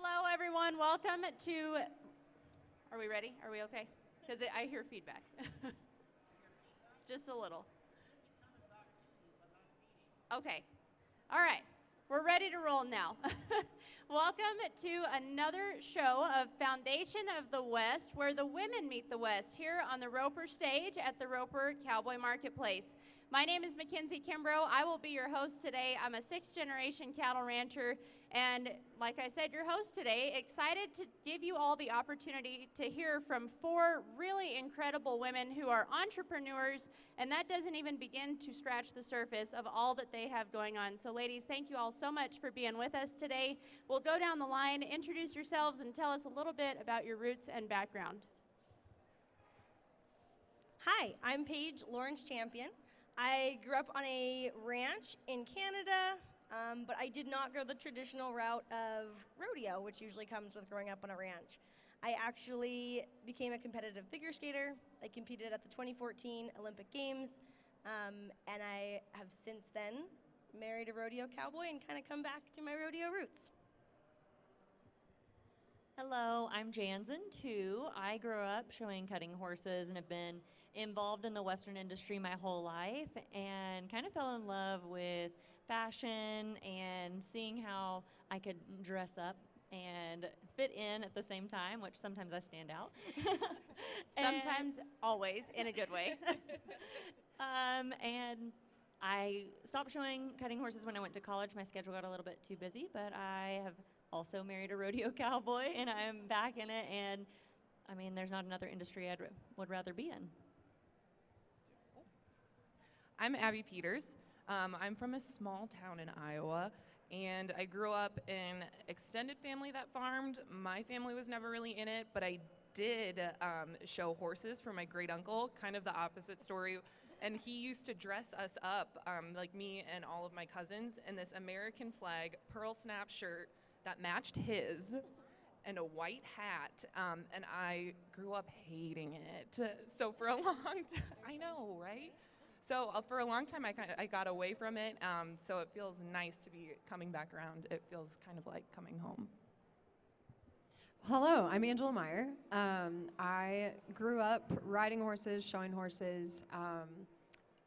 Hello, everyone. Welcome to. Are we ready? Are we okay? Because I hear feedback. Just a little. Okay. All right. We're ready to roll now. Welcome to another show of Foundation of the West, where the women meet the West, here on the Roper stage at the Roper Cowboy Marketplace. My name is Mackenzie Kimbrough. I will be your host today. I'm a sixth-generation cattle rancher, and like I said, your host today. Excited to give you all the opportunity to hear from four really incredible women who are entrepreneurs, and that doesn't even begin to scratch the surface of all that they have going on. So ladies, thank you all so much for being with us today. We'll go down the line, introduce yourselves, and tell us a little bit about your roots and background. Hi, I'm Paige Lawrence Champion. I grew up on a ranch in Canada, but I did not go the traditional route of rodeo, which usually comes with growing up on a ranch. I actually became a competitive figure skater. I competed at the 2014 Olympic Games, and I have since then married a rodeo cowboy and kind of come back to my rodeo roots. Hello, I'm Jansen too. I grew up showing cutting horses and have been involved in the Western industry my whole life and kind of fell in love with fashion and seeing how I could dress up and fit in at the same time, which sometimes I stand out. Sometimes, always, in a good way. And I stopped showing cutting horses when I went to college. My schedule got a little bit too busy, but I have also married a rodeo cowboy, and I'm back in it. And I mean, there's not another industry I would rather be in. I'm Abby Peters. I'm from a small town in Iowa, and I grew up in extended family that farmed. My family was never really in it, but I did show horses for my great uncle, kind of the opposite story. And he used to dress us up, like me and all of my cousins, in this American flag pearl snap shirt that matched his and a white hat, and I grew up hating it. So for a long time, I know, right? So for a long time, I got away from it, so it feels nice to be coming back around. It feels kind of like coming home. Hello, I'm Angela Meyer. I grew up riding horses, showing horses.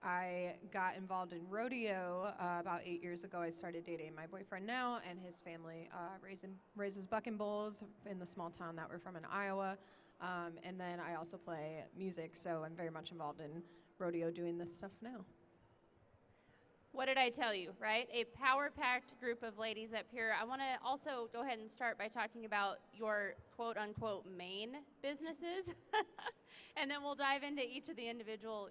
I got involved in rodeo about 8 years ago. I started dating my boyfriend now, and his family raises bucking bulls in the small town that we're from in Iowa. And then I also play music, so I'm very much involved in rodeo doing this stuff now. What did I tell you, right? A power-packed group of ladies up here. I want to also go ahead and start by talking about your quote-unquote main businesses, and then we'll dive into each of the individual,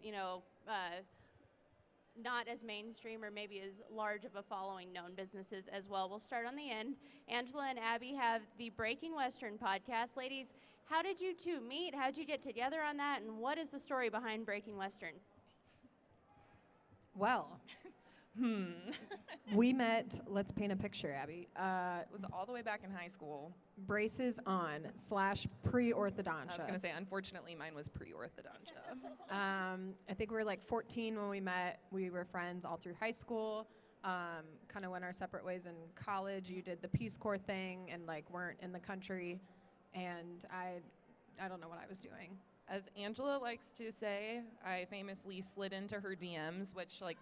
not as mainstream or maybe as large of a following known businesses as well. We'll start on the end. Angela and Abby have the Breaking Western podcast. Ladies, how did you two meet? How did you get together on that? And what is the story behind Breaking Western? Well, we met, let's paint a picture, Abby. It was all the way back in high school. Braces on / pre-orthodontia. I was going to say, unfortunately, mine was pre-orthodontia. I think we were like 14 when we met. We were friends all through high school. Kind of went our separate ways in college. You did the Peace Corps thing and like weren't in the country, and I don't know what I was doing. As Angela likes to say, I famously slid into her DMs, which, like,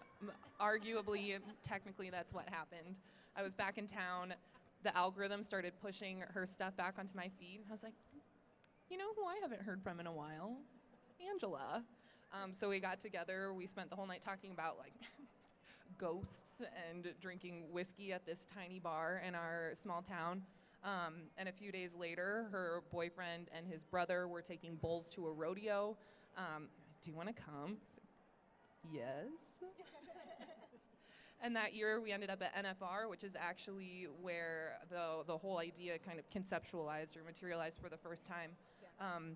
arguably, technically, that's what happened. I was back in town. The algorithm started pushing her stuff back onto my feed. I was like, you know who I haven't heard from in a while? Angela. So we got together. We spent the whole night talking about, like, ghosts and drinking whiskey at this tiny bar in our small town. And a few days later, her boyfriend and his brother were taking bulls to a rodeo. Do you want to come? Yes. And that year, we ended up at NFR, which is actually where the whole idea kind of conceptualized or materialized for the first time.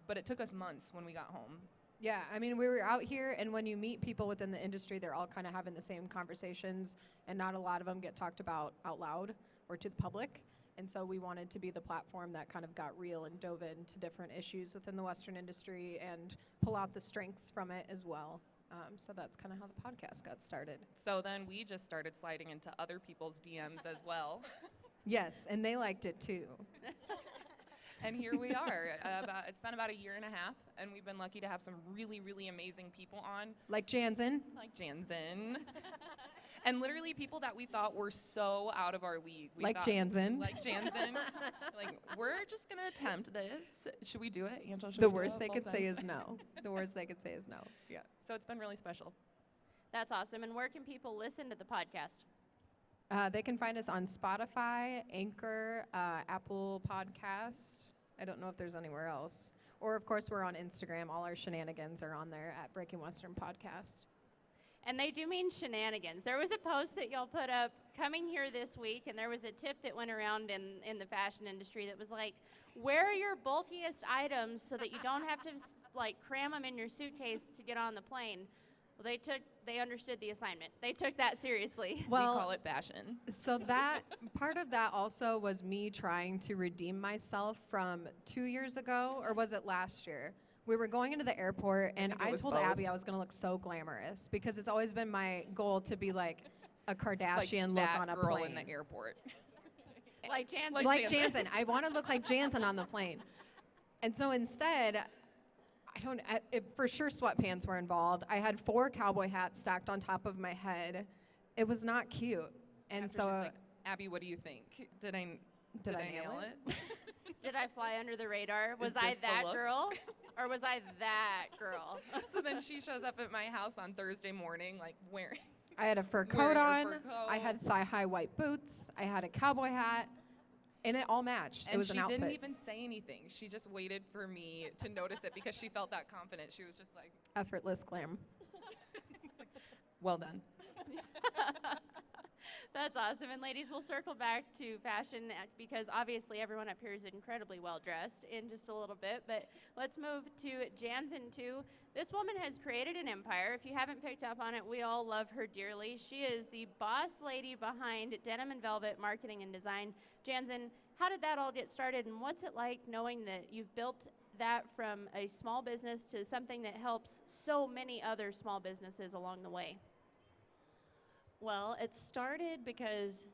But it took us months when we got home. Yeah, I mean, we were out here, and when you meet people within the industry, they're all kind of having the same conversations, and not a lot of them get talked about out loud or to the public. And so we wanted to be the platform that kind of got real and dove into different issues within the Western industry and pull out the strengths from it as well. So that's kind of how the podcast got started. So then we just started sliding into other people's DMs as well. Yes, and they liked it too. And here we are. It's been about a year and a half, and we've been lucky to have some really, really amazing people on, Like Jansen. like Jansen. And literally people that we thought were so out of our league. We Like thought- Jansen. Like Jansen. Like, we're just going to attempt this. Should we do it, Angela? Should The we do worst a they full could say send? is no. The worst they could say is no. Yeah. So it's been really special. That's awesome. And where can people listen to the podcast? They can find us on Spotify, Anchor, Apple Podcast. I don't know if there's anywhere else. Or, of course, we're on Instagram. All our shenanigans are on there at Breaking Western Podcast. And they do mean shenanigans. There was a post that y'all put up coming here this week, and there was a tip that went around in the fashion industry that was like, wear your bulkiest items so that you don't have to cram them in your suitcase to get on the plane. Well, they understood the assignment. They took that seriously. We call it fashion. So that part of that also was me trying to redeem myself from 2 years ago, or was it last year? We were going into the airport, and think it I was told both. Abby I was going to look so glamorous because it's always been my goal to be like a Kardashian look that on a girl plane. in the airport. Like Jansen. Like Like Jansen. I want to look like Jansen on the plane. And so instead, for sure sweatpants were involved. I had 4 cowboy hats stacked on top of my head. It was not cute. And After so she's like, Abby, what do you think? Did I nail it? Did I fly under the radar? Was Is I this the that look? girl? Or was I that girl? So then she shows up at my house on Thursday morning, like wearing. I had a fur Wearing coat her on. fur coat. I had thigh-high white boots. I had a cowboy hat. And it all matched. And it was she an outfit. didn't even say anything. She just waited for me to notice it because she felt that confident. She was just like, Effortless glam. well done. That's awesome. And ladies, we'll circle back to fashion because obviously everyone up here is incredibly well dressed in just a little bit. But let's move to Jansen too. This woman has created an empire. If you haven't picked up on it, we all love her dearly. She is the boss lady behind Denim and Velvet marketing and design. Jansen, how did that all get started, and what's it like knowing that you've built that from a small business to something that helps so many other small businesses along the way? Well, it started because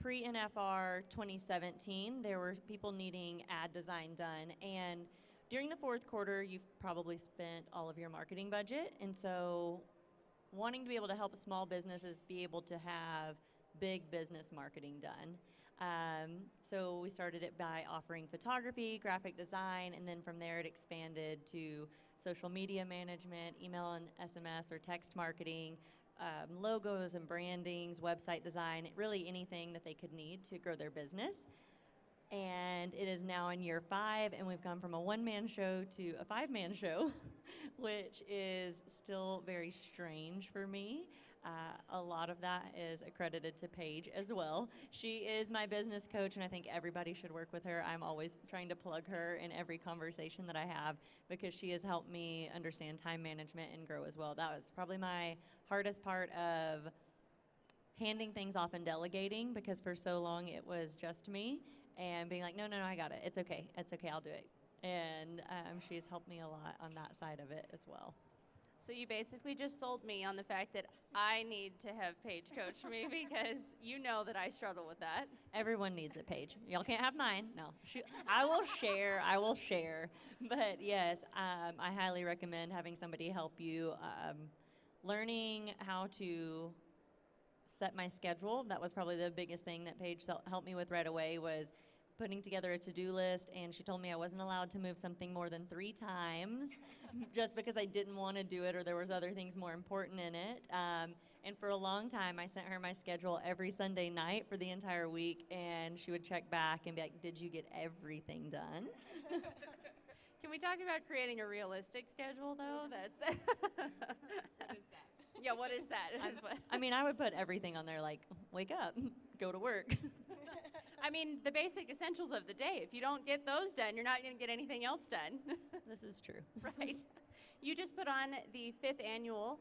pre-NFR 2017, there were people needing ad design done. And during the fourth quarter, you've probably spent all of your marketing budget. And so wanting to be able to help small businesses be able to have big business marketing done. So we started it by offering photography, graphic design, and then from there it expanded to social media management, email and SMS or text marketing, logos and brandings, website design, really anything that they could need to grow their business. And it is now in year 5, and we've gone from a one-man show to a 5-man show, which is still very strange for me. A lot of that is accredited to Paige as well. She is my business coach, and I think everybody should work with her. I'm always trying to plug her in every conversation that I have because she has helped me understand time management and grow as well. That was probably my hardest part of handing things off and delegating, because for so long it was just me and being like, no, I got it. It's okay, I'll do it. And she's helped me a lot on that side of it as well. So you basically just sold me on the fact that I need to have Paige coach me because you know that I struggle with that. Everyone needs a Paige. Y'all can't have mine. No, I will share. But yes, I highly recommend having somebody help you. Learning how to set my schedule, that was probably the biggest thing that Paige helped me with right away, was putting together a to-do list, and she told me I wasn't allowed to move something more than 3 times just because I didn't want to do it or there was other things more important in it. And for a long time, I sent her my schedule every Sunday night for the entire week, and she would check back and be like, did you get everything done? Can we talk about creating a realistic schedule, though? That's Yeah, what is that? Is what- I mean, I would put everything on there like, wake up, go to work. I mean, the basic essentials of the day. If you don't get those done, you're not going to get anything else done. This is true. Right. You just put on the fifth annual,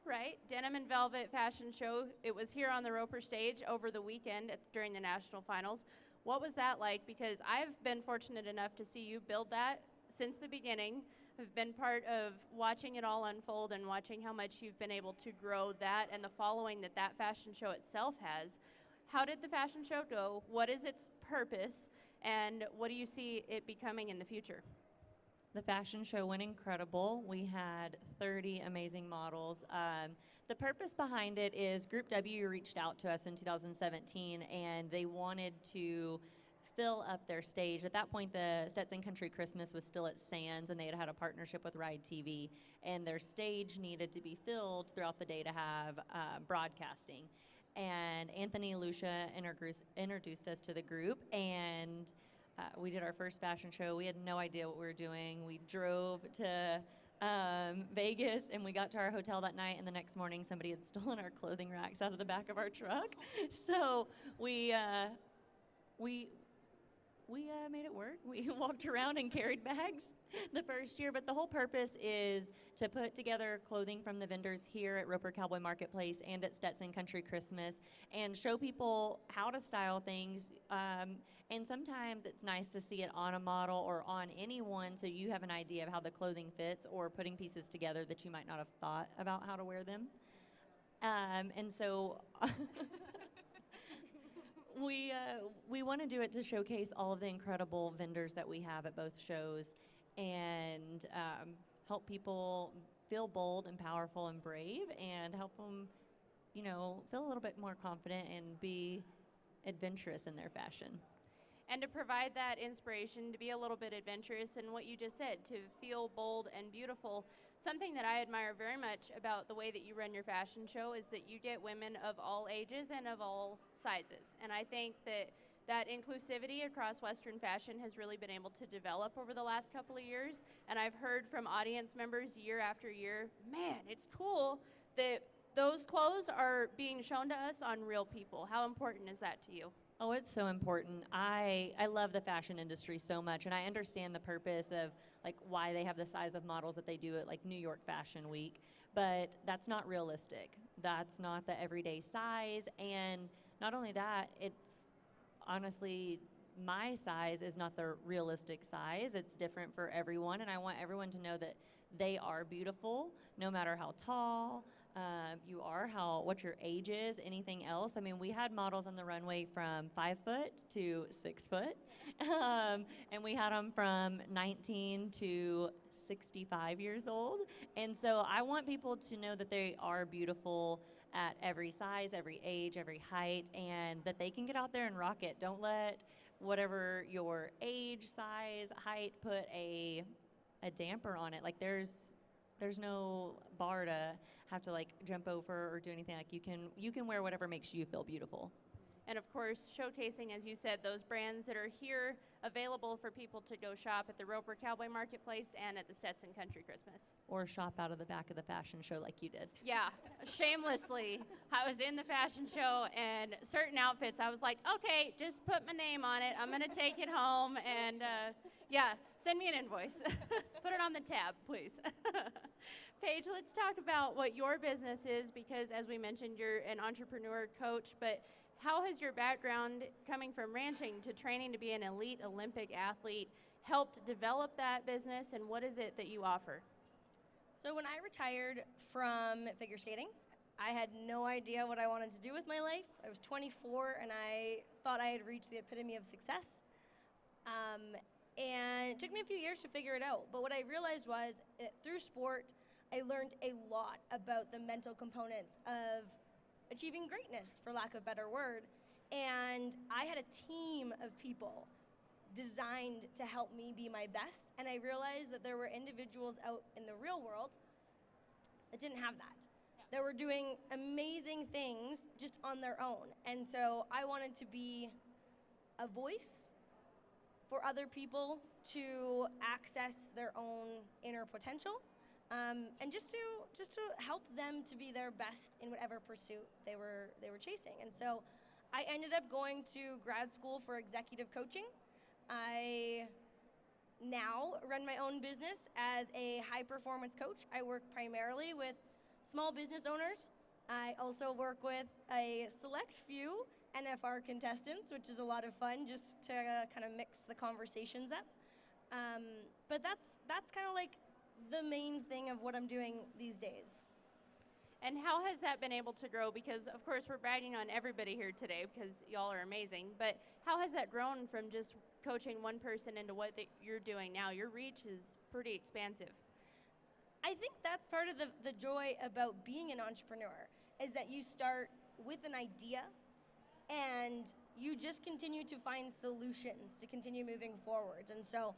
right? Denim and Velvet fashion show. It was here on the Roper stage over the weekend during the national finals. What was that like? Because I've been fortunate enough to see you build that since the beginning. I've been part of watching it all unfold and watching how much you've been able to grow that and the following that fashion show itself has. how did the fashion show go? What is its purpose? And what do you see it becoming in the future? The fashion show went incredible. We had 30 amazing models. The purpose behind it is Group W reached out to us in 2017 and they wanted to fill up their stage. At that point, the Stetson Country Christmas was still at Sands and they had a partnership with Ride TV, and their stage needed to be filled throughout the day to have broadcasting. And Anthony Lucia introduced us to the group, and we did our first fashion show. We had no idea what we were doing. We drove to Vegas, and we got to our hotel that night, and the next morning somebody had stolen our clothing racks out of the back of our truck. So we made it work. We walked around and carried bags the first year, but the whole purpose is to put together clothing from the vendors here at Roper Cowboy Marketplace and at Stetson Country Christmas and show people how to style things. And sometimes it's nice to see it on a model or on anyone so you have an idea of how the clothing fits, or putting pieces together that you might not have thought about how to wear them. And so we want to do it to showcase all of the incredible vendors that we have at both shows, and help people feel bold and powerful and brave, and help them, feel a little bit more confident and be adventurous in their fashion. And to provide that inspiration to be a little bit adventurous, and what you just said, to feel bold and beautiful. Something that I admire very much about the way that you run your fashion show is that you get women of all ages and of all sizes. And I think that inclusivity across Western fashion has really been able to develop over the last couple of years. And I've heard from audience members year after year, man, it's cool that those clothes are being shown to us on real people. How important is that to you? Oh, it's so important. I love the fashion industry so much, and I understand the purpose of why they have the size of models that they do at New York Fashion Week, but that's not realistic. That's not the everyday size, and not only that, it's honestly, my size is not the realistic size. It's different for everyone, and I want everyone to know that they are beautiful, no matter how tall you are, what your age is, anything else. I mean, we had models on the runway from 5 foot to 6 foot, and we had them from 19 to 65 years old. And so I want people to know that they are beautiful at every size, every age, every height, and that they can get out there and rock it. Don't let whatever your age, size, height put a damper on it. There's no bar to have to jump over or do anything. You can wear whatever makes you feel beautiful. And of course, showcasing, as you said, those brands that are here available for people to go shop at the Roper Cowboy Marketplace and at the Stetson Country Christmas. Or shop out of the back of the fashion show like you did. Yeah, shamelessly. I was in the fashion show, and certain outfits, I was like, okay, just put my name on it. I'm going to take it home, and yeah, send me an invoice. Put it on the tab, please. Paige, let's talk about what your business is, because as we mentioned, you're an entrepreneur coach, but how has your background coming from ranching to training to be an elite Olympic athlete helped develop that business, and what is it that you offer? So when I retired from figure skating, I had no idea what I wanted to do with my life. I was 24 and I thought I had reached the epitome of success. And it took me a few years to figure it out. But what I realized was that through sport, I learned a lot about the mental components of achieving greatness, for lack of a better word. And I had a team of people designed to help me be my best. And I realized that there were individuals out in the real world that didn't have that, that were doing amazing things just on their own. And so I wanted to be a voice for other people to access their own inner potential, and just to help them to be their best in whatever pursuit they were chasing. And so I ended up going to grad school for executive coaching. I now run my own business as a high performance coach. I work primarily with small business owners. I also work with a select few NFR contestants, which is a lot of fun, just to kind of mix the conversations up. But that's kind of the main thing of what I'm doing these days. And how has that been able to grow? Because, of course, we're bragging on everybody here today because y'all are amazing. But how has that grown from just coaching one person into what you're doing now? Your reach is pretty expansive. I think that's part of the joy about being an entrepreneur is that you start with an idea and you just continue to find solutions to continue moving forwards. And so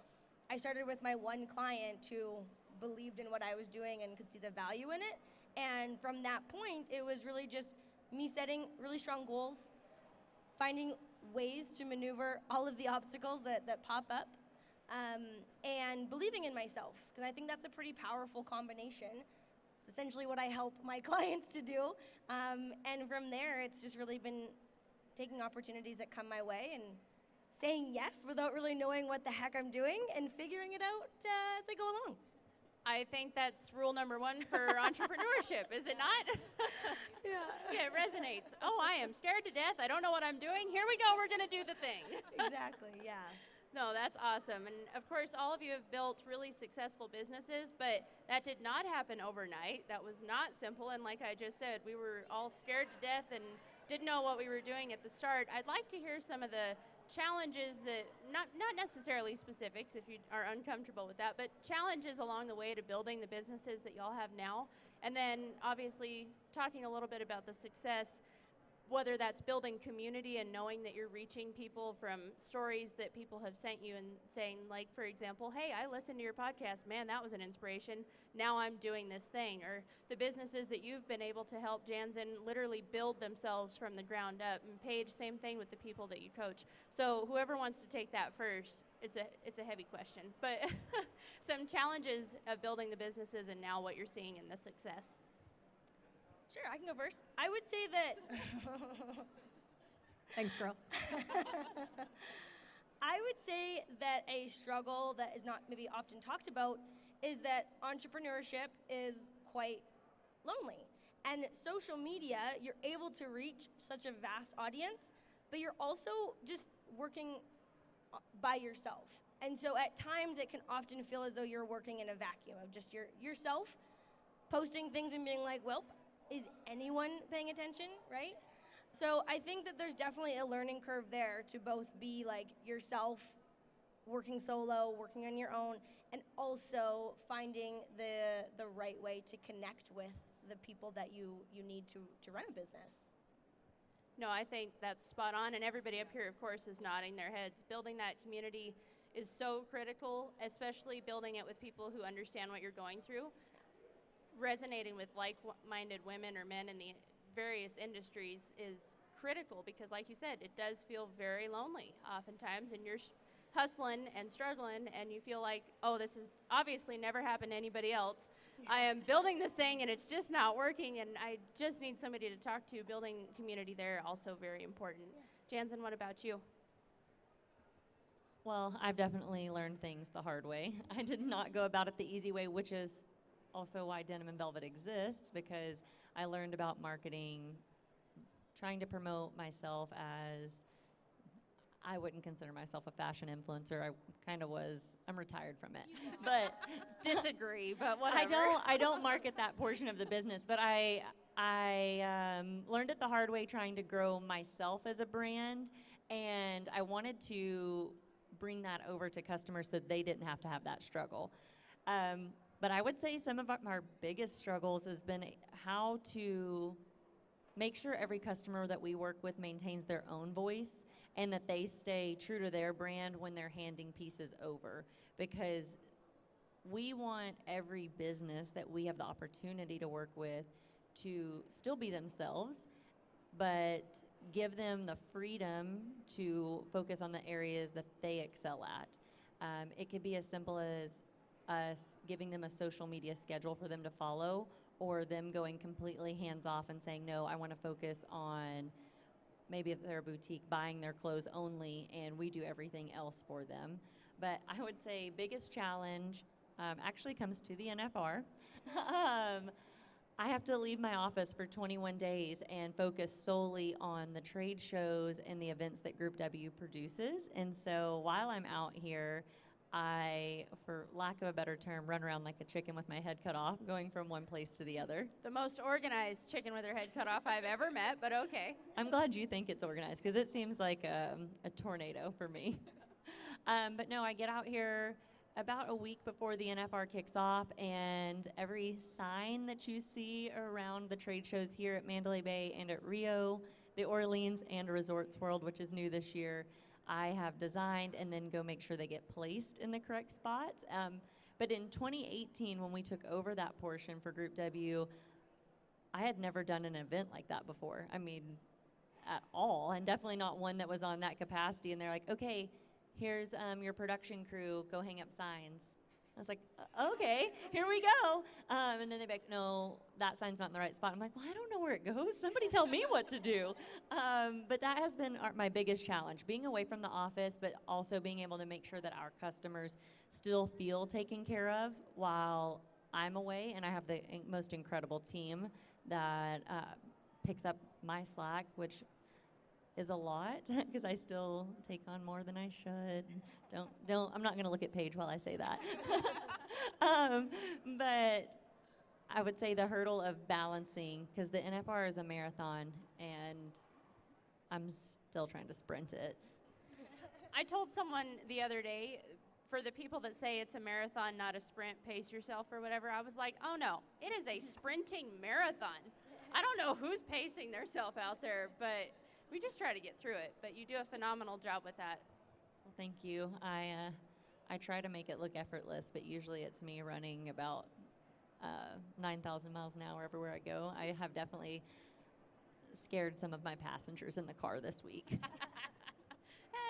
I started with my one client who believed in what I was doing and could see the value in it. And from that point, it was really just me setting really strong goals, finding ways to maneuver all of the obstacles that pop up, and believing in myself, because I think that's a pretty powerful combination. It's essentially what I help my clients to do. And from there, it's just really been taking opportunities that come my way and saying yes without really knowing what the heck I'm doing and figuring it out as I go along. I think that's rule number one for entrepreneurship, is it not? Yeah, it resonates. Oh, I am scared to death. I don't know what I'm doing. Here we go. We're going to do the thing. Exactly, yeah. No, that's awesome. And of course, all of you have built really successful businesses, but that did not happen overnight. That was not simple. And like I just said, we were all scared to death and didn't know what we were doing at the start. I'd like to hear some of the challenges that, not necessarily specifics if you are uncomfortable with that, but challenges along the way to building the businesses that y'all have now. And then obviously talking a little bit about the success, whether that's building community and knowing that you're reaching people from stories that people have sent you and saying, like, for example, hey, I listened to your podcast. Man, that was an inspiration. Now I'm doing this thing. Or the businesses that you've been able to help Jansen literally build themselves from the ground up. And Paige, same thing with the people that you coach. So whoever wants to take that first, it's a heavy question. But some challenges of building the businesses and now what you're seeing in the success. Sure, I can go first. I would say that Thanks, girl. I would say that a struggle that is not maybe often talked about is that entrepreneurship is quite lonely. And social media, you're able to reach such a vast audience, but you're also just working by yourself. And so at times it can often feel as though you're working in a vacuum of just yourself posting things and being like, well, is anyone paying attention, right? So I think that there's definitely a learning curve there to both be like yourself, working solo, working on your own, and also finding the right way to connect with the people that you need to run a business. No, I think that's spot on, and everybody up here, of course, is nodding their heads. Building that community is so critical, especially building it with people who understand what you're going through. Resonating with like-minded women or men in the various industries is critical because, like you said, it does feel very lonely oftentimes, and you're hustling and struggling, and you feel like, oh, this has obviously never happened to anybody else. I am building this thing, and it's just not working, and I just need somebody to talk to. Building community there, also very important. Jansen, what about you? Well, I've definitely learned things the hard way. I did not go about it the easy way, which is also why Denim and Velvet exists, because I learned about marketing, trying to promote myself as, I wouldn't consider myself a fashion influencer. I kind of was. I'm retired from it. But Disagree, but whatever. I don't market that portion of the business, but I learned it the hard way trying to grow myself as a brand, and I wanted to bring that over to customers so they didn't have to have that struggle. But I would say some of our biggest struggles has been how to make sure every customer that we work with maintains their own voice and that they stay true to their brand when they're handing pieces over. Because we want every business that we have the opportunity to work with to still be themselves, but give them the freedom to focus on the areas that they excel at. It could be as simple as us giving them a social media schedule for them to follow, or them going completely hands-off and saying, no, I want to focus on, maybe if they're a boutique, buying their clothes only, and we do everything else for them. But I would say biggest challenge actually comes to the NFR. I have to leave my office for 21 days and focus solely on the trade shows and the events that Group W produces. And so while I'm out here, I, for lack of a better term, run around like a chicken with my head cut off, going from one place to the other. The most organized chicken with her head cut off I've ever met, but okay. I'm glad you think it's organized because it seems like a tornado for me. But no, I get out here about a week before the NFR kicks off, and every sign that you see around the trade shows here at Mandalay Bay and at Rio, the Orleans, and Resorts World, which is new this year, I have designed and then go make sure they get placed in the correct spots. But in 2018, when we took over that portion for Group W, I had never done an event like that before. I mean, at all, and definitely not one that was on that capacity. And they're like, okay, here's your production crew, go hang up signs. I was like, okay, here we go. And then they'd be like, no, that sign's not in the right spot. I'm like, well, I don't know where it goes. Somebody tell me what to do. But that has been my biggest challenge, being away from the office, but also being able to make sure that our customers still feel taken care of while I'm away. And I have the most incredible team that picks up my slack, which is a lot because I still take on more than I should. I'm not going to look at Paige while I say that. But I would say the hurdle of balancing, because the NFR is a marathon and I'm still trying to sprint it. I told someone the other day, for the people that say it's a marathon, not a sprint, pace yourself or whatever, I was like, oh no, it is a sprinting marathon. I don't know who's pacing theirself out there, but we just try to get through it. But you do a phenomenal job with that. Well, thank you. I try to make it look effortless, but usually it's me running about 9,000 miles an hour everywhere I go. I have definitely scared some of my passengers in the car this week.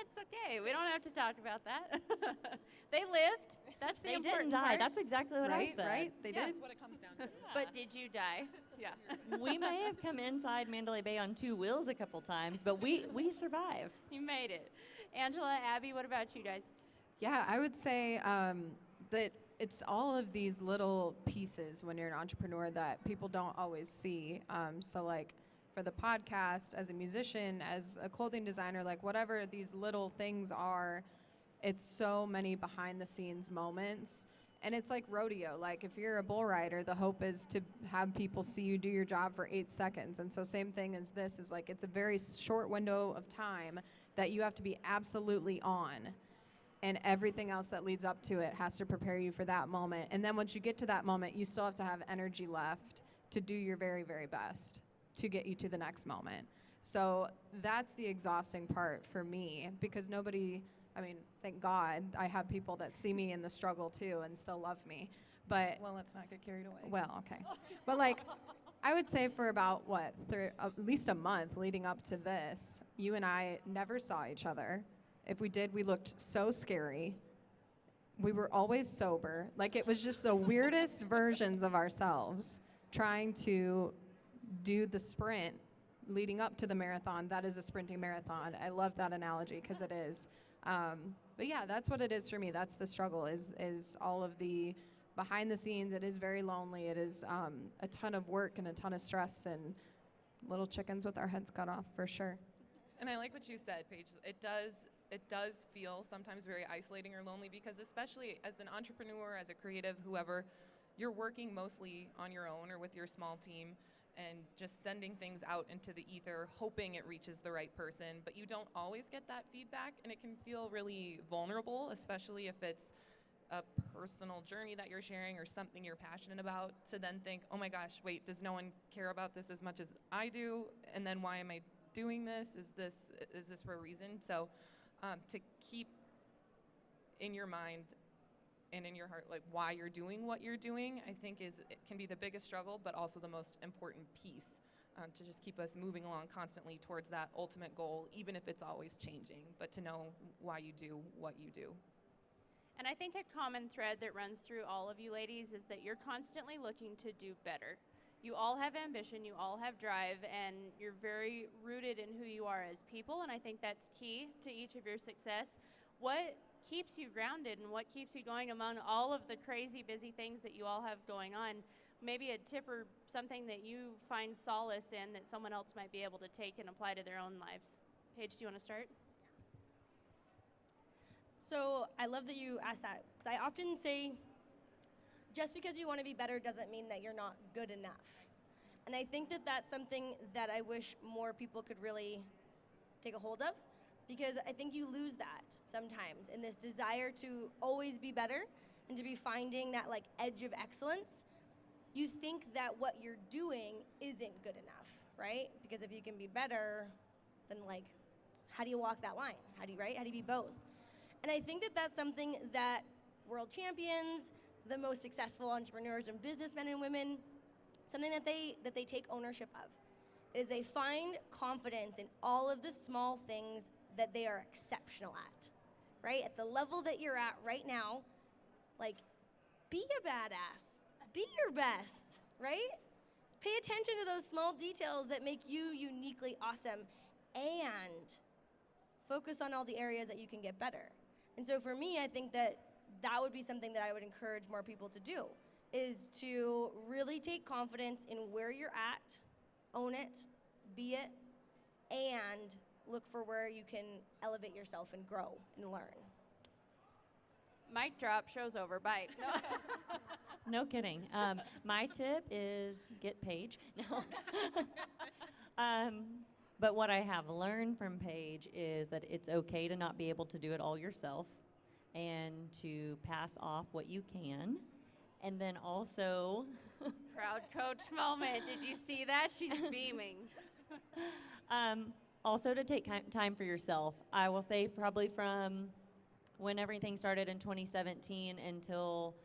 It's okay. We don't have to talk about that. They lived. That's the They important didn't die. part. That's exactly what I said. Right? They Yeah. did. That's what it comes down to. But did you die? Yeah. We may have come inside Mandalay Bay on 2 wheels a couple times, but we survived. You made it. Angela, Abby, what about you guys? Yeah, I would say that it's all of these little pieces when you're an entrepreneur that people don't always see. So like for the podcast, as a musician, as a clothing designer, like whatever these little things are, it's so many behind the scenes moments. And it's like rodeo. Like if you're a bull rider, the hope is to have people see you do your job for 8 seconds. And so same thing as this is like, it's a very short window of time that you have to be absolutely on. And everything else that leads up to it has to prepare you for that moment. And then once you get to that moment, you still have to have energy left to do your very, very best to get you to the next moment. So that's the exhausting part for me, because nobody, I mean, thank God, I have people that see me in the struggle too and still love me. But, Well, let's not get carried away. well, okay. But like, I would say for about, at least a month leading up to this, you and I never saw each other. If we did, we looked so scary. We were always sober. Like, it was just the weirdest versions of ourselves trying to do the sprint leading up to the marathon. That is a sprinting marathon. I love that analogy because it is. But yeah, that's what it is for me. That's the struggle, is all of the behind the scenes. It is very lonely. It is a ton of work and a ton of stress and little chickens with our heads cut off for sure. And I like what you said, Paige. It does feel sometimes very isolating or lonely, because especially as an entrepreneur, as a creative, whoever, you're working mostly on your own or with your small team and just sending things out into the ether, hoping it reaches the right person, but you don't always get that feedback, and it can feel really vulnerable, especially if it's a personal journey that you're sharing or something you're passionate about, to then think, oh my gosh, wait, does no one care about this as much as I do? And then why am I doing this? Is this for a reason? So to keep in your mind and in your heart, like, why you're doing what you're doing, I think it can be the biggest struggle, but also the most important piece to just keep us moving along constantly towards that ultimate goal, even if it's always changing, but to know why you do what you do. And I think a common thread that runs through all of you ladies is that you're constantly looking to do better. You all have ambition, you all have drive, and you're very rooted in who you are as people, and I think that's key to each of your success. What keeps you grounded and what keeps you going among all of the crazy busy things that you all have going on? Maybe a tip or something that you find solace in that someone else might be able to take and apply to their own lives. Paige, do you want to start? So I love that you asked that, because I often say, just because you want to be better doesn't mean that you're not good enough. And I think that that's something that I wish more people could really take a hold of, because I think you lose that sometimes in this desire to always be better and to be finding that like edge of excellence. You think that what you're doing isn't good enough, right? Because if you can be better, then like, how do you walk that line? How do you be both? And I think that that's something that world champions, the most successful entrepreneurs and businessmen and women, something that they take ownership of, is they find confidence in all of the small things that they are exceptional at, right? At the level that you're at right now, like, be a badass, be your best, right? Pay attention to those small details that make you uniquely awesome, and focus on all the areas that you can get better. And so for me, I think that that would be something that I would encourage more people to do, is to really take confidence in where you're at, own it, be it, and look for where you can elevate yourself and grow and learn. Mic drop, show's over, bye. No. No kidding. My tip is get Paige. No. But what I have learned from Paige is that it's okay to not be able to do it all yourself, and to pass off what you can. And then also, Proud coach moment. Did you see that? She's beaming. also to take time for yourself. I will say probably from when everything started in 2017 until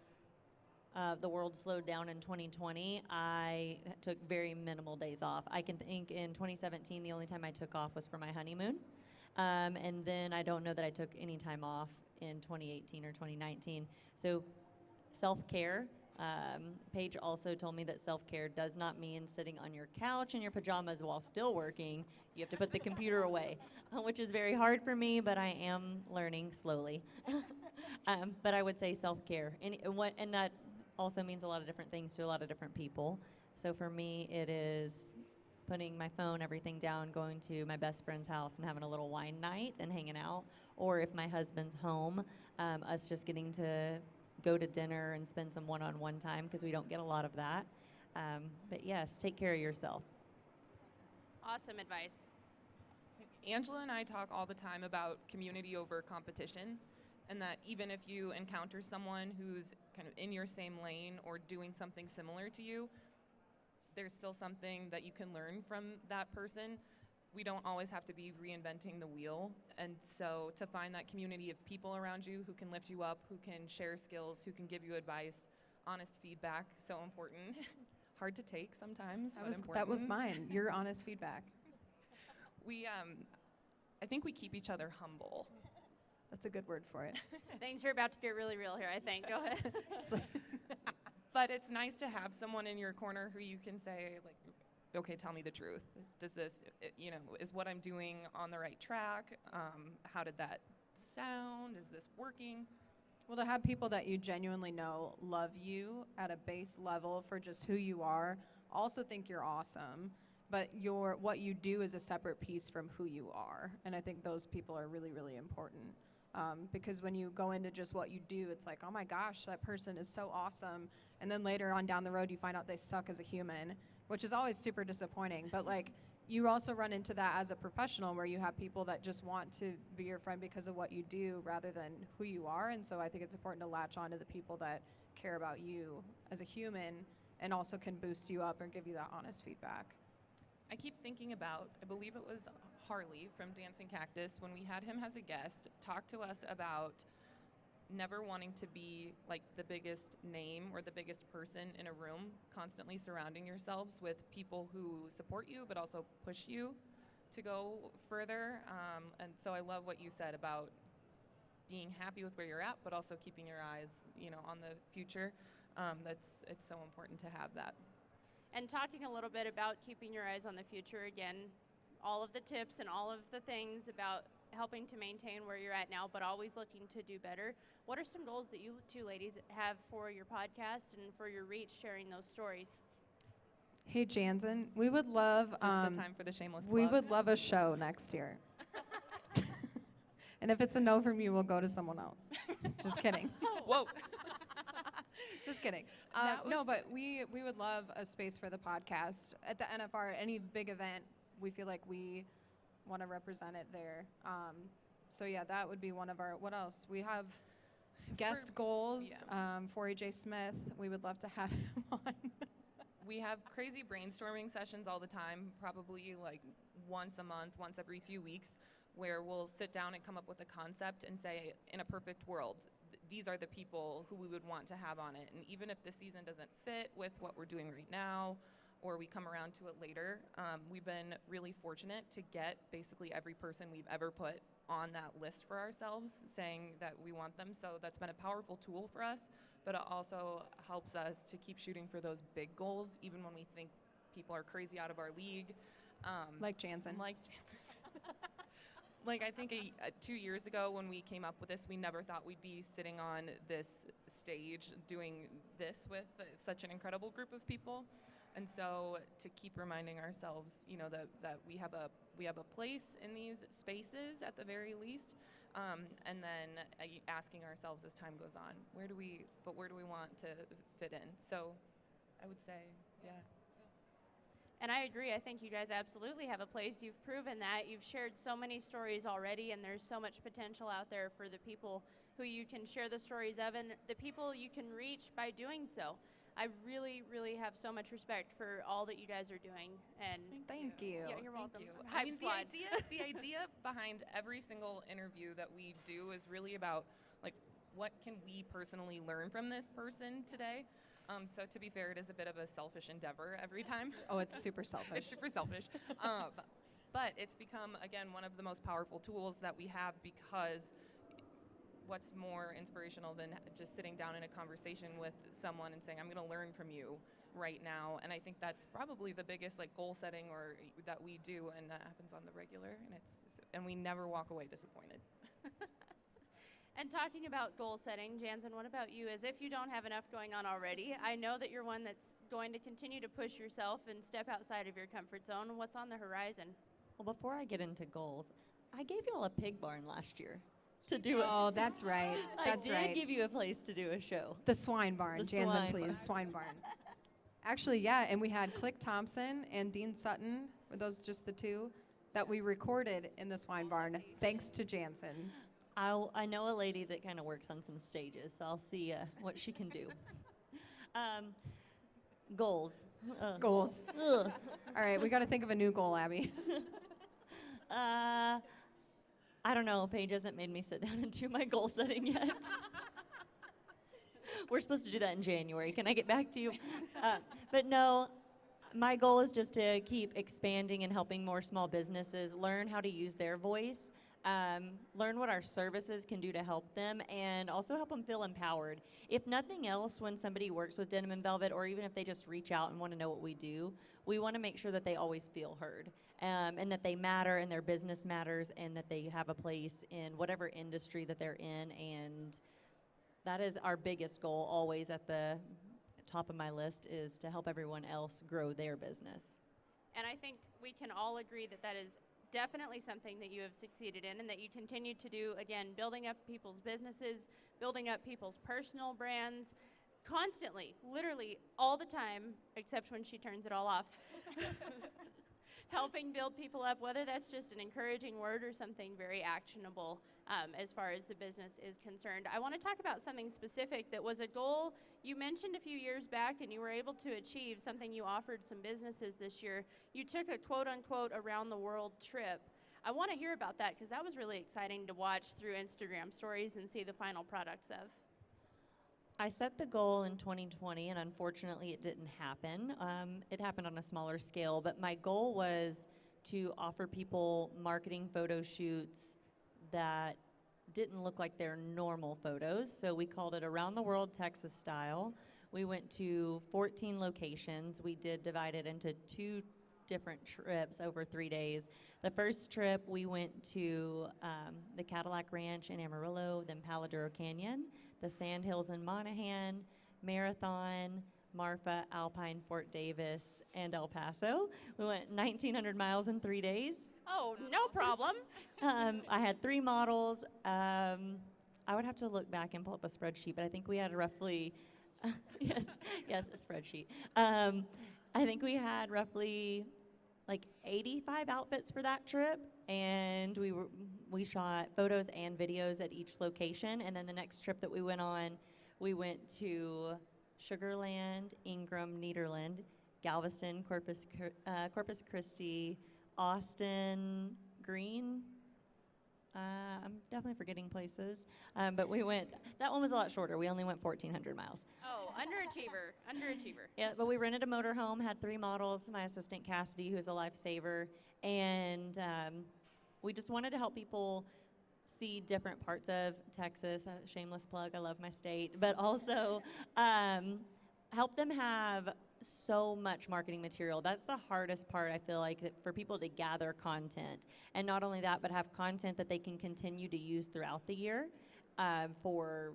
the world slowed down in 2020, I took very minimal days off. I can think in 2017, the only time I took off was for my honeymoon. And then I don't know that I took any time off in 2018 or 2019. So self-care. Paige also told me that self-care does not mean sitting on your couch in your pajamas while still working. You have to put the computer away, which is very hard for me, but I am learning slowly. But I would say self-care. And that also means a lot of different things to a lot of different people. So for me, it is putting my phone, everything down, going to my best friend's house and having a little wine night and hanging out. Or if my husband's home, us just getting to go to dinner and spend some one-on-one time, because we don't get a lot of that. But yes, take care of yourself. Awesome advice. Angela and I talk all the time about community over competition, and that even if you encounter someone who's kind of in your same lane or doing something similar to you, there's still something that you can learn from that person. We don't always have to be reinventing the wheel. And so to find that community of people around you who can lift you up, who can share skills, who can give you advice, honest feedback, so important. Hard to take sometimes, but important. That was mine, your honest feedback. I think we keep each other humble. That's a good word for it. Things are about to get really real here, I think. Go ahead. But it's nice to have someone in your corner who you can say, like, okay, tell me the truth. Does this, is what I'm doing on the right track? How did that sound? Is this working? Well, to have people that you genuinely know love you at a base level for just who you are, also think you're awesome, but what you do is a separate piece from who you are. And I think those people are really, really important. Because when you go into just what you do, it's like, oh my gosh, that person is so awesome. And then later on down the road, you find out they suck as a human, which is always super disappointing. But like, you also run into that as a professional, where you have people that just want to be your friend because of what you do rather than who you are. And so I think it's important to latch on to the people that care about you as a human and also can boost you up and give you that honest feedback. I keep thinking about, I believe it was Harley from Dancing Cactus, when we had him as a guest, talk to us about never wanting to be like the biggest name or the biggest person in a room, constantly surrounding yourselves with people who support you but also push you to go further. And so I love what you said about being happy with where you're at, but also keeping your eyes, on the future. It's so important to have that. And talking a little bit about keeping your eyes on the future, again, all of the tips and all of the things about helping to maintain where you're at now, but always looking to do better. What are some goals that you two ladies have for your podcast and for your reach, sharing those stories? Hey, Jansen, we would love Is this the time for the shameless plug? we would love a show next year. And if it's a no from you, we'll go to someone else. Just kidding. Whoa. Just kidding. That No, was- but we would love a space for the podcast at the NFR. Any big event, we feel like we want to represent it there. So yeah, that would be one of our. What else? We have guest goals. For AJ Smith, we would love to have him on. We have crazy brainstorming sessions all the time, probably like once a month, once every few weeks, where we'll sit down and come up with a concept and say, in a perfect world, these are the people who we would want to have on it. And even if the season doesn't fit with what we're doing right now, or we come around to it later, we've been really fortunate to get basically every person we've ever put on that list for ourselves, saying that we want them. So that's been a powerful tool for us, but it also helps us to keep shooting for those big goals, even when we think people are crazy out of our league. Like Jansen. Like Jansen. Like, I think 2 years ago when we came up with this, we never thought we'd be sitting on this stage doing this with such an incredible group of people. And so to keep reminding ourselves, you know, that we have a place in these spaces at the very least, and then asking ourselves as time goes on, where do we want to fit in? So I would say, yeah. And I agree. I think you guys absolutely have a place. You've proven that. You've shared so many stories already, and there's so much potential out there for the people who you can share the stories of and the people you can reach by doing so. I really, really have so much respect for all that you guys are doing. And Thank you. yeah, you're Thank welcome. you. Hype I mean, squad. the idea behind every single interview that we do is really about, like, what can we personally learn from this person today? So to be fair, it is a bit of a selfish endeavor every time. Oh, it's super selfish. It's super selfish. But it's become, again, one of the most powerful tools that we have, because what's more inspirational than just sitting down in a conversation with someone and saying, I'm going to learn from you right now. And I think that's probably the biggest, like, goal setting or that we do, and that happens on the regular, and we never walk away disappointed. And talking about goal setting, Jansen, what about you? As if you don't have enough going on already, I know that you're one that's going to continue to push yourself and step outside of your comfort zone. What's on the horizon? Well, before I get into goals, I gave y'all a pig barn last year to do it. Oh, that's right. That's I did right. give you a place to do a show. The swine barn, The Jansen, swine please. barn. Swine barn. Actually, yeah, and we had Click Thompson and Dean Sutton. Were those just the two that we recorded in the swine barn? Thanks to Jansen. I know a lady that kind of works on some stages, so I'll see what she can do. Goals. Goals. Ugh. All right, we got to think of a new goal, Abby. I don't know. Paige hasn't made me sit down and do my goal setting yet. We're supposed to do that in January. Can I get back to you? But no, my goal is just to keep expanding and helping more small businesses learn how to use their voice, learn what our services can do to help them, and also help them feel empowered. If nothing else, when somebody works with Denim and Velvet, or even if they just reach out and want to know what we do, we want to make sure that they always feel heard, and that they matter and their business matters, and that they have a place in whatever industry that they're in. And that is our biggest goal, always at the top of my list, is to help everyone else grow their business. And I think we can all agree that that is definitely something that you have succeeded in and that you continue to do, again, building up people's businesses, building up people's personal brands, constantly, literally all the time, except when she turns it all off. Helping build people up, whether that's just an encouraging word or something very actionable as far as the business is concerned. I want to talk about something specific that was a goal you mentioned a few years back and you were able to achieve, something you offered some businesses this year. You took a quote-unquote around the world trip. I want to hear about that because that was really exciting to watch through Instagram stories and see the final products of. I set the goal in 2020, and unfortunately it didn't happen. It happened on a smaller scale, but my goal was to offer people marketing photo shoots that didn't look like their normal photos. So we called it Around the World Texas Style. We went to 14 locations. We did divide it into 2 different trips over 3 days. The first trip we went to the Cadillac Ranch in Amarillo, then Palo Duro Canyon, the Sandhills in Monaghan, Marathon, Marfa, Alpine, Fort Davis, and El Paso. We went 1,900 miles in 3 days. Oh, no problem. I had 3 models. I would have to look back and pull up a spreadsheet, but I think we had roughly, yes, yes, a spreadsheet. I think we had roughly like 85 outfits for that trip, and we shot photos and videos at each location. And then the next trip that we went on, we went to Sugarland, Ingram, Nederland, Galveston, Corpus Christi, Austin, Green. I'm definitely forgetting places, but we went. That one was a lot shorter. We only went 1,400 miles. Oh, underachiever. Yeah, but we rented a motorhome, had 3 models, my assistant Cassidy, who's a lifesaver, and we just wanted to help people see different parts of Texas. Shameless plug, I love my state, but also help them have so much marketing material. That's the hardest part, I feel like, for people to gather content. And not only that, but have content that they can continue to use throughout the year for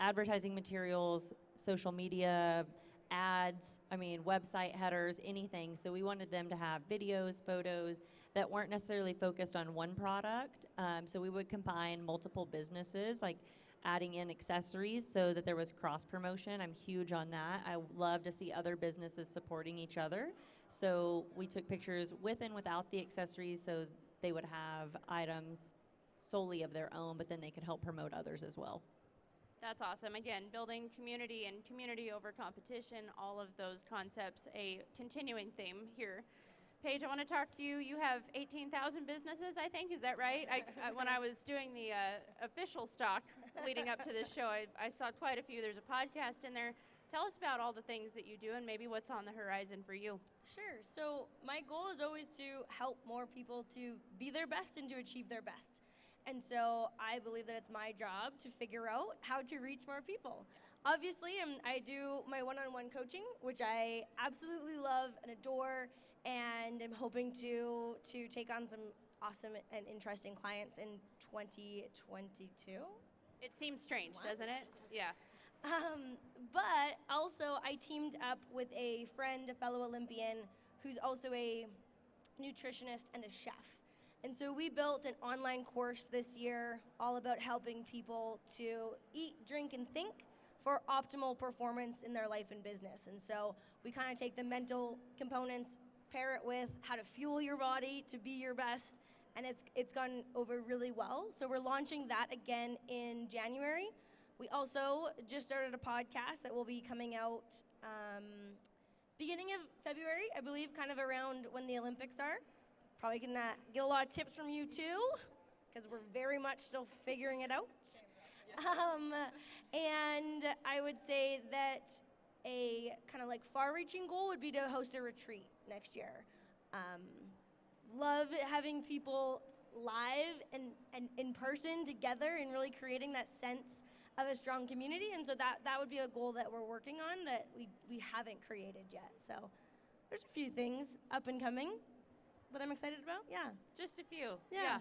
advertising materials, social media, ads, website headers, anything. So we wanted them to have videos, photos that weren't necessarily focused on one product. So we would combine multiple businesses, like adding in accessories so that there was cross promotion. I'm huge on that. I love to see other businesses supporting each other. So we took pictures with and without the accessories so they would have items solely of their own, but then they could help promote others as well. That's awesome. Again, building community and community over competition, all of those concepts, a continuing theme here. Paige, I want to talk to you. You have 18,000 businesses, I think. Is that right? When I was doing the official stock leading up to this show, I saw quite a few. There's a podcast in there. Tell us about all the things that you do and maybe what's on the horizon for you. Sure. So my goal is always to help more people to be their best and to achieve their best. And so I believe that it's my job to figure out how to reach more people. Obviously, I do my one-on-one coaching, which I absolutely love and adore, and I'm hoping to take on some awesome and interesting clients in 2022. It seems strange, doesn't it? Yeah. But also, I teamed up with a friend, a fellow Olympian, who's also a nutritionist and a chef. And so we built an online course this year all about helping people to eat, drink, and think for optimal performance in their life and business. And so we kind of take the mental components, pair it with how to fuel your body to be your best, and it's gone over really well. So we're launching that again in January. We also just started a podcast that will be coming out beginning of February, I believe, kind of around when the Olympics are. Probably can get a lot of tips from you too, because we're very much still figuring it out. And I would say that a kind of like far-reaching goal would be to host a retreat next year. Love having people live and in person together and really creating that sense of a strong community. And so that would be a goal that we're working on that we haven't created yet. So there's a few things up and coming that I'm excited about. Yeah. Just a few. Yeah.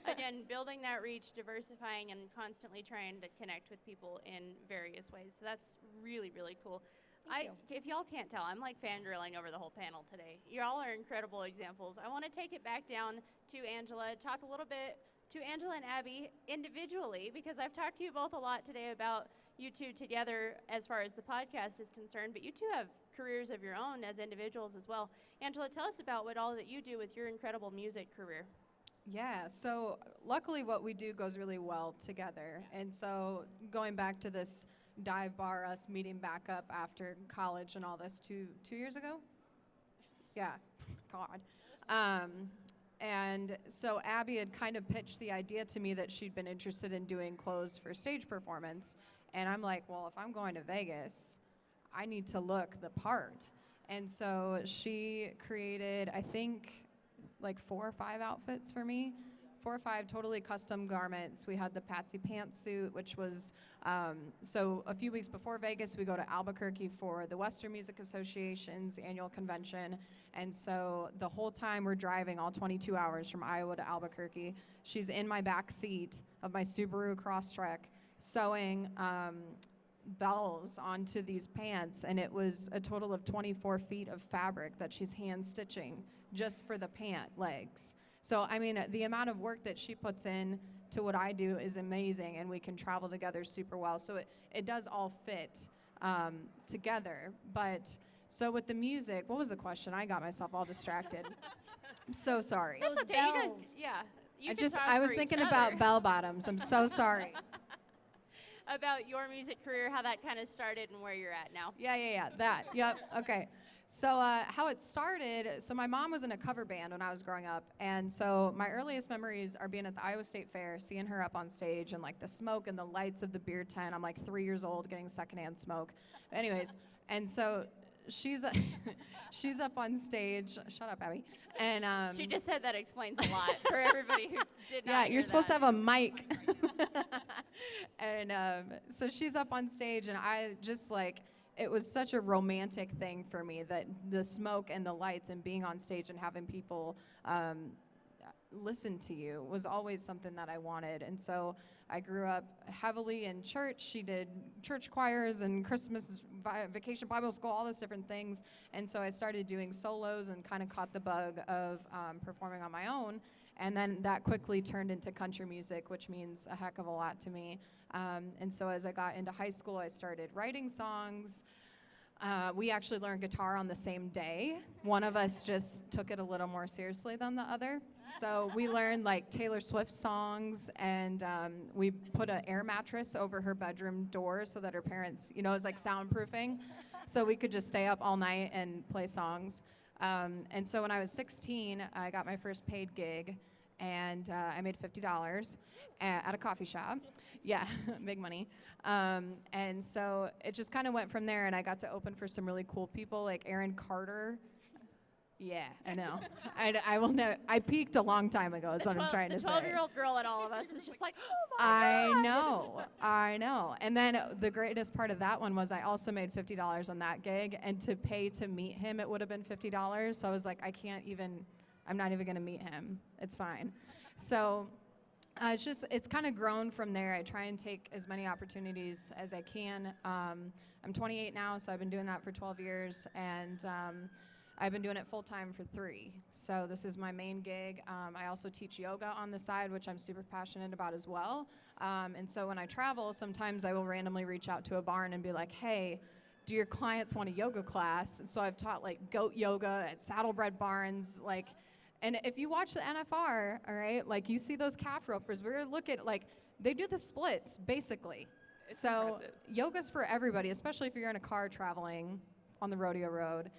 Again, building that reach, diversifying, and constantly trying to connect with people in various ways. So that's really, really cool. Thank you. If y'all can't tell, I'm like fangirling over the whole panel today. Y'all are incredible examples. I want to take it back down to Angela, talk a little bit to Angela and Abby individually, because I've talked to you both a lot today about you two together as far as the podcast is concerned, but you two have careers of your own as individuals as well. Angela, tell us about what all that you do with your incredible music career. Yeah, so luckily what we do goes really well together. And so going back to this dive bar, us meeting back up after college and all this 2 years ago? Yeah, God. And so Abby had kind of pitched the idea to me that she'd been interested in doing clothes for stage performance. And I'm like, well, if I'm going to Vegas, I need to look the part. And so she created, I think, like 4 or 5 outfits for me. 4 or 5 totally custom garments. We had the Patsy pantsuit, which was, so a few weeks before Vegas, we go to Albuquerque for the Western Music Association's annual convention. And so the whole time we're driving, all 22 hours from Iowa to Albuquerque, she's in my back seat of my Subaru Crosstrek sewing bells onto these pants, and it was a total of 24 feet of fabric that she's hand stitching just for the pant legs. So, I mean, the amount of work that she puts in to what I do is amazing, and we can travel together super well. So it does all fit together. But so with the music, what was the question? I got myself all distracted. I'm so sorry. That's Those okay. You guys, bells. yeah. You I can just talk I was for each thinking other about bell bottoms. I'm so sorry. about your music career, how that kind of started, and where you're at now. Yeah. That. Yep. Okay. So how it started, so my mom was in a cover band when I was growing up. And so my earliest memories are being at the Iowa State Fair, seeing her up on stage and like the smoke and the lights of the beer tent. I'm like 3 years old getting secondhand smoke. Anyways, and so she's she's up on stage. Shut up, Abby. And She just said that explains a lot for everybody who did not yeah, hear you're supposed to that. have a mic. And so she's up on stage, and I just like, it was such a romantic thing for me that the smoke and the lights and being on stage and having people listen to you was always something that I wanted. And so I grew up heavily in church. She did church choirs and Christmas vacation Bible school, all those different things. And so I started doing solos and kind of caught the bug of performing on my own. And then that quickly turned into country music, which means a heck of a lot to me. And so as I got into high school, I started writing songs. We actually learned guitar on the same day. One of us just took it a little more seriously than the other. So we learned like Taylor Swift songs, and we put an air mattress over her bedroom door so that her parents, it was like soundproofing. So we could just stay up all night and play songs. And so when I was 16, I got my first paid gig, and I made $50 at a coffee shop. Yeah, big money. And so it just kind of went from there, and I got to open for some really cool people like Aaron Carter. Yeah, I know. I will know. I peaked a long time ago, is what I'm trying to say. The 12-year-old girl in all of us was just like, oh my God. I know. And then the greatest part of that one was I also made $50 on that gig, and to pay to meet him, it would have been $50. So I was like, I'm not even going to meet him. It's fine. So it's kind of grown from there. I try and take as many opportunities as I can. I'm 28 now, so I've been doing that for 12 years, and I've been doing it full time for 3. So this is my main gig. I also teach yoga on the side, which I'm super passionate about as well. And so when I travel, sometimes I will randomly reach out to a barn and be like, hey, do your clients want a yoga class? And so I've taught like goat yoga at Saddlebred Barns, like. And if you watch the NFR, all right, like you see those calf ropers, we're gonna look at like, they do the splits basically. It's so impressive. Yoga's for everybody, especially if you're in a car traveling on the rodeo road.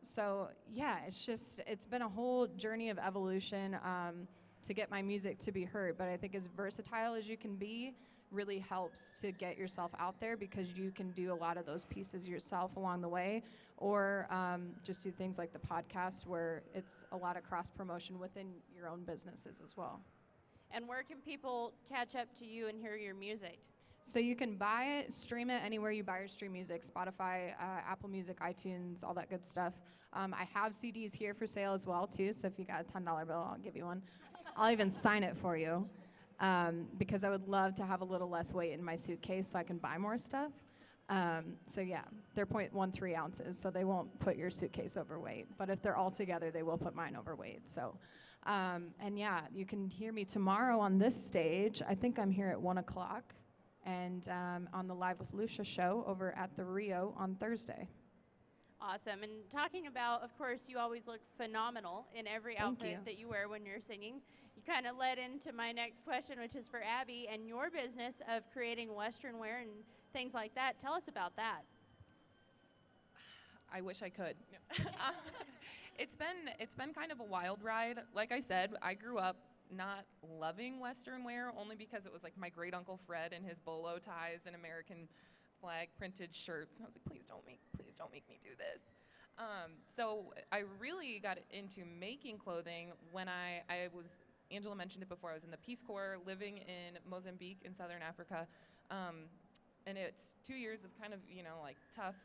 So yeah, it's been a whole journey of evolution to get my music to be heard. But I think as versatile as you can be really helps to get yourself out there, because you can do a lot of those pieces yourself along the way, or just do things like the podcast where it's a lot of cross promotion within your own businesses as well. And where can people catch up to you and hear your music? So you can buy it, stream it anywhere you buy or stream music, Spotify, Apple Music, iTunes, all that good stuff. I have CDs here for sale as well too, so if you got a $10 bill, I'll give you one. I'll even sign it for you, because I would love to have a little less weight in my suitcase so I can buy more stuff. So yeah, they're 0.13 ounces, so they won't put your suitcase overweight. But if they're all together, they will put mine overweight. So, and yeah, you can hear me tomorrow on this stage. I think I'm here at 1 o'clock, and on the Live with Lucia show over at the Rio on Thursday. Awesome. And talking about, of course, you always look phenomenal in every Thank outfit you. that you wear when you're singing. You kind of led into my next question, which is for Abby and your business of creating Western wear and things like that. Tell us about that. I wish I could. It's been kind of a wild ride. Like I said, I grew up not loving Western wear only because it was like my great uncle Fred and his bolo ties and American flag printed shirts. And I was like, please don't make me do this. So I really got into making clothing when I was, Angela mentioned it before, I was in the Peace Corps living in Mozambique in Southern Africa. And it's 2 years of kind of, like tough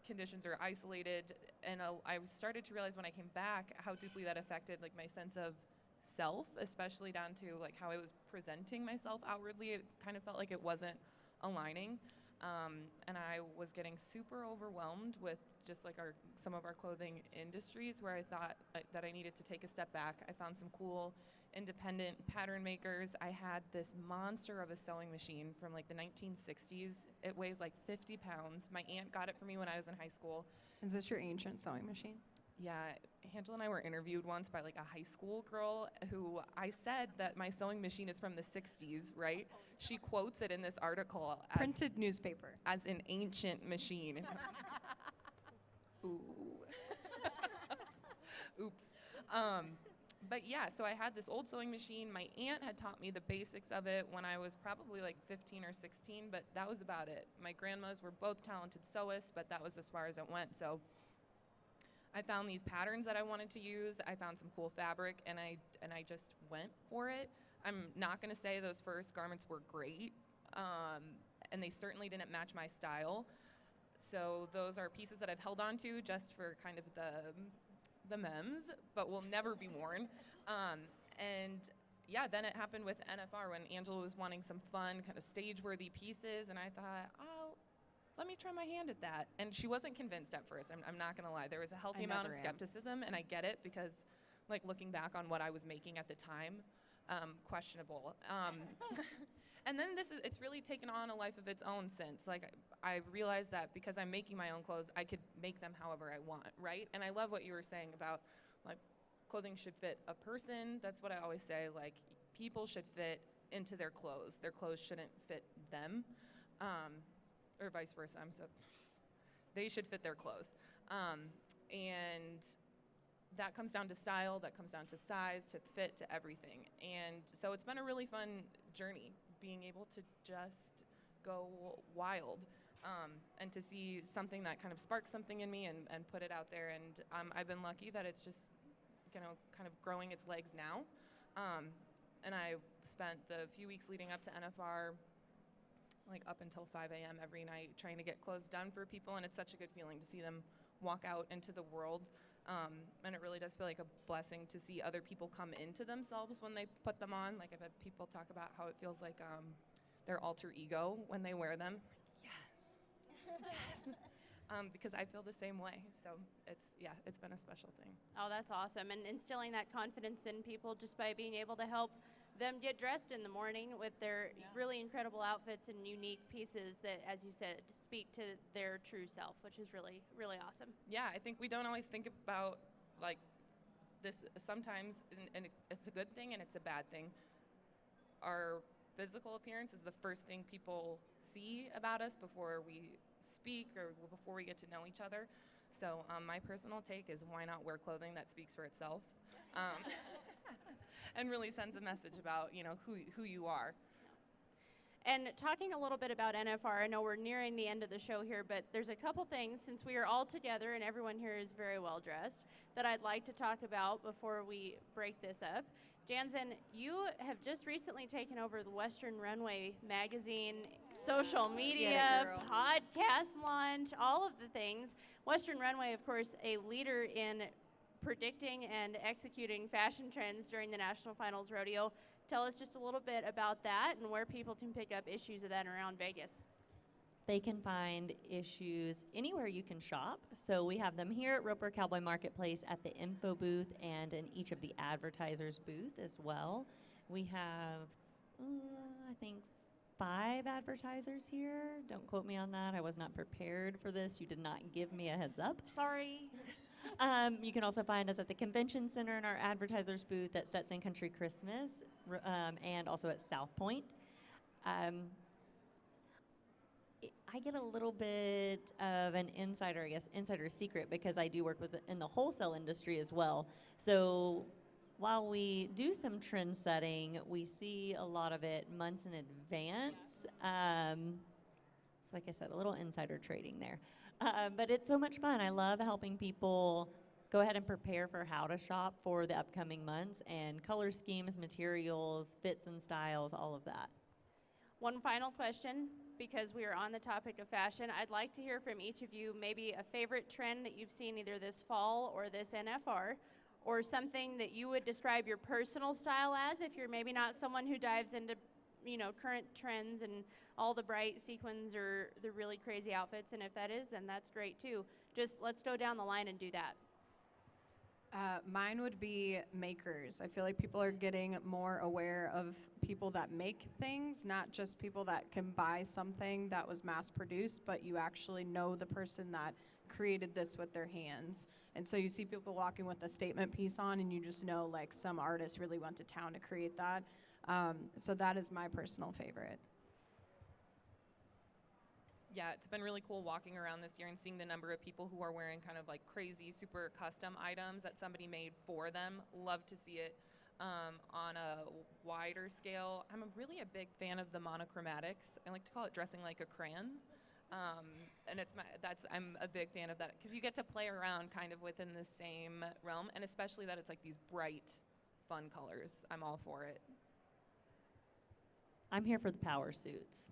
conditions or isolated. And I started to realize when I came back how deeply that affected like my sense of self, especially down to like how I was presenting myself outwardly. It kind of felt like it wasn't aligning. And I was getting super overwhelmed with just like some of our clothing industries, where I thought that I needed to take a step back. I found some cool independent pattern makers. I had this monster of a sewing machine from like the 1960s. It weighs like 50 pounds. My aunt got it for me when I was in high school. Is this your ancient sewing machine? Yeah, Angela and I were interviewed once by like a high school girl who I said that my sewing machine is from the 60s, right? She quotes it in this article as, Printed newspaper. as an ancient machine. Ooh. Oops. But yeah, so I had this old sewing machine. My aunt had taught me the basics of it when I was probably like 15 or 16, but that was about it. My grandmas were both talented sewists, but that was as far as it went. So I found these patterns that I wanted to use. I found some cool fabric, and I just went for it. I'm not going to say those first garments were great, and they certainly didn't match my style. So those are pieces that I've held on to just for kind of the memes, but will never be worn. And yeah, then it happened with NFR when Angela was wanting some fun, kind of stage-worthy pieces, and I thought, let me try my hand at that. And she wasn't convinced at first. I'm not gonna lie. There was a healthy amount of skepticism, and I get it because, like, looking back on what I was making at the time, questionable. And then it's really taken on a life of its own since. Like, I realized that because I'm making my own clothes, I could make them however I want, right? And I love what you were saying about, like, clothing should fit a person. That's what I always say. Like, people should fit into their clothes. Their clothes shouldn't fit them. Or vice versa. They should fit their clothes. And that comes down to style, that comes down to size, to fit, to everything. And so it's been a really fun journey, being able to just go wild, and to see something that kind of sparked something in me and put it out there. And I've been lucky that it's just, kind of growing its legs now. And I spent the few weeks leading up to NFR like up until 5 a.m. every night trying to get clothes done for people, and it's such a good feeling to see them walk out into the world. And it really does feel like a blessing to see other people come into themselves when they put them on. Like, I've had people talk about how it feels like their alter ego when they wear them. Yes. Because I feel the same way. So it's been a special thing. Oh, that's awesome. And instilling that confidence in people just by being able to help them get dressed in the morning with their really incredible outfits and unique pieces that, as you said, speak to their true self, which is really, really awesome. Yeah, I think we don't always think about, like, this sometimes, and it's a good thing and it's a bad thing. Our physical appearance is the first thing people see about us before we speak or before we get to know each other. So my personal take is, why not wear clothing that speaks for itself? And really sends a message about, who you are. And talking a little bit about NFR, I know we're nearing the end of the show here, but there's a couple things, since we are all together and everyone here is very well dressed, that I'd like to talk about before we break this up. Jansen, you have just recently taken over the Western Runway magazine, social media, podcast launch, all of the things. Western Runway, of course, a leader in predicting and executing fashion trends during the National Finals Rodeo. Tell us just a little bit about that and where people can pick up issues of that around Vegas. They can find issues anywhere you can shop. So we have them here at Roper Cowboy Marketplace at the info booth and in each of the advertisers' booth as well. We have, I think, 5 advertisers here. Don't quote me on that. I was not prepared for this. You did not give me a heads up. Sorry. You can also find us at the Convention Center in our advertisers booth at Stetson Country Christmas, and also at South Point. I get a little bit of an insider secret, because I do work in the wholesale industry as well. So while we do some trend setting, we see a lot of it months in advance. So like I said, a little insider trading there. But it's so much fun. I love helping people go ahead and prepare for how to shop for the upcoming months, and color schemes, materials, fits and styles, all of that. One final question, because we are on the topic of fashion. I'd like to hear from each of you maybe a favorite trend that you've seen either this fall or this NFR, or something that you would describe your personal style as, if you're maybe not someone who dives into current trends and all the bright sequins or the really crazy outfits. And if that is, then that's great too. Just let's go down the line and do that. Mine would be makers. I feel like people are getting more aware of people that make things, not just people that can buy something that was mass produced, but you actually know the person that created this with their hands. And so you see people walking with a statement piece on, and you just know like some artist really went to town to create that. So that is my personal favorite. Yeah, it's been really cool walking around this year and seeing the number of people who are wearing kind of like crazy, super custom items that somebody made for them. Love to see it on a wider scale. I'm really a big fan of the monochromatics. I like to call it dressing like a crayon. And I'm a big fan of that because you get to play around kind of within the same realm, and especially that it's like these bright, fun colors. I'm all for it. I'm here for the power suits.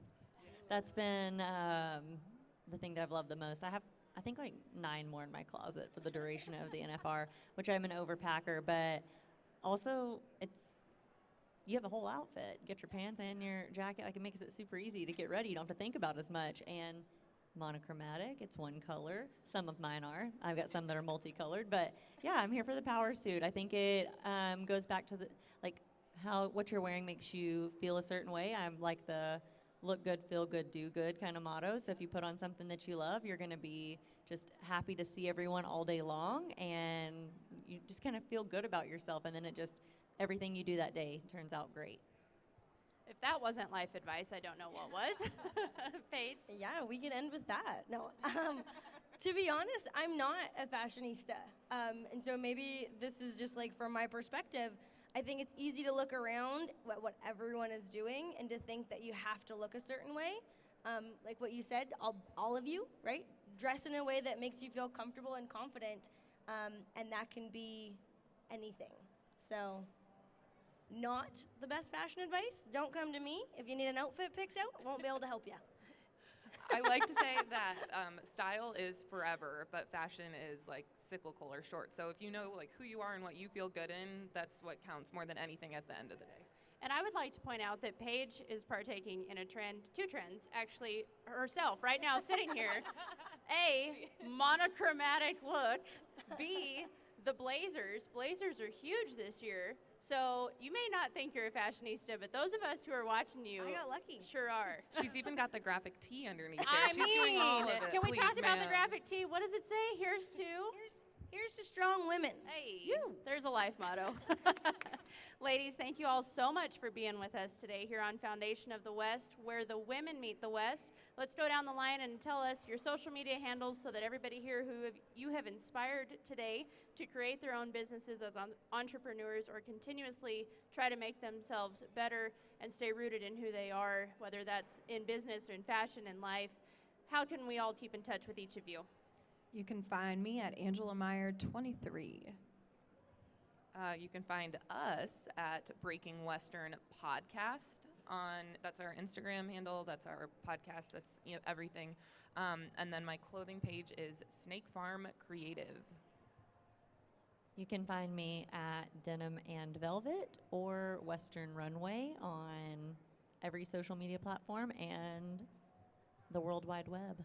That's been the thing that I've loved the most. I have, I think, like 9 more in my closet for the duration of the NFR, which I'm an overpacker, but also you have a whole outfit. Get your pants and your jacket. Like, it makes it super easy to get ready. You don't have to think about as much. And monochromatic, it's one color. Some of mine are. I've got some that are multicolored, but yeah, I'm here for the power suit. I think it goes back to what you're wearing makes you feel a certain way. I'm like the look good, feel good, do good kind of motto. So if you put on something that you love, you're going to be just happy to see everyone all day long, and you just kind of feel good about yourself, and then everything you do that day turns out great. If that wasn't life advice, I don't know what was. Paige? Yeah, we could end with that. No. To be honest, I'm not a fashionista. And so maybe this is just like from my perspective, I think it's easy to look around at what everyone is doing and to think that you have to look a certain way. Like what you said, all of you, right? Dress in a way that makes you feel comfortable and confident, and that can be anything. So, not the best fashion advice. Don't come to me. If you need an outfit picked out, I won't be able to help you. I like to say that style is forever, but fashion is like cyclical or short. So if you know like who you are and what you feel good in, that's what counts more than anything at the end of the day. And I would like to point out that Paige is partaking in a trend, 2 trends, actually herself right now sitting here. A, monochromatic look. B, the blazers. Blazers are huge this year. So you may not think you're a fashionista, but those of us who are watching you I got lucky. sure are. She's even got the graphic tee underneath there. I She's mean, doing all of it. can we Please, talk about the ma'am. graphic tee? What does it say? Here's to. Here's to strong women. Hey, there's a life motto. Ladies, thank you all so much for being with us today here on Foundation of the West, where the women meet the West. Let's go down the line and tell us your social media handles so that everybody here you have inspired today to create their own businesses as entrepreneurs or continuously try to make themselves better and stay rooted in who they are, whether that's in business or in fashion and life. How can we all keep in touch with each of you? You can find me at Angela Meyer 23. You can find us at Breaking Western Podcast that's our Instagram handle, that's our podcast, that's everything. And then my clothing page is Snake Farm Creative. You can find me at Denim and Velvet or Western Runway on every social media platform and the World Wide Web.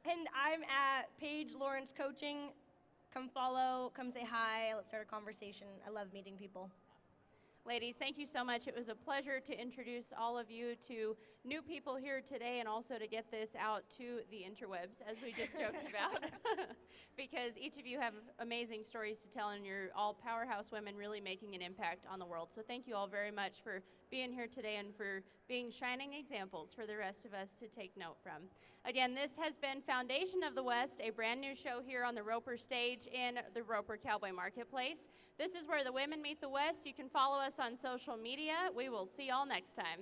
And I'm at Paige Lawrence Coaching. Come follow, come say hi, let's start a conversation. I love meeting people. Ladies, thank you so much. It was a pleasure to introduce all of you to new people here today and also to get this out to the interwebs, as we just joked about, because each of you have amazing stories to tell, and you're all powerhouse women really making an impact on the world. So thank you all very much for being here today and for being shining examples for the rest of us to take note from. Again, this has been Foundation of the West, a brand new show here on the Roper stage in the Roper Cowboy Marketplace. This is where the women meet the West. You can follow us on social media. We will see y'all next time.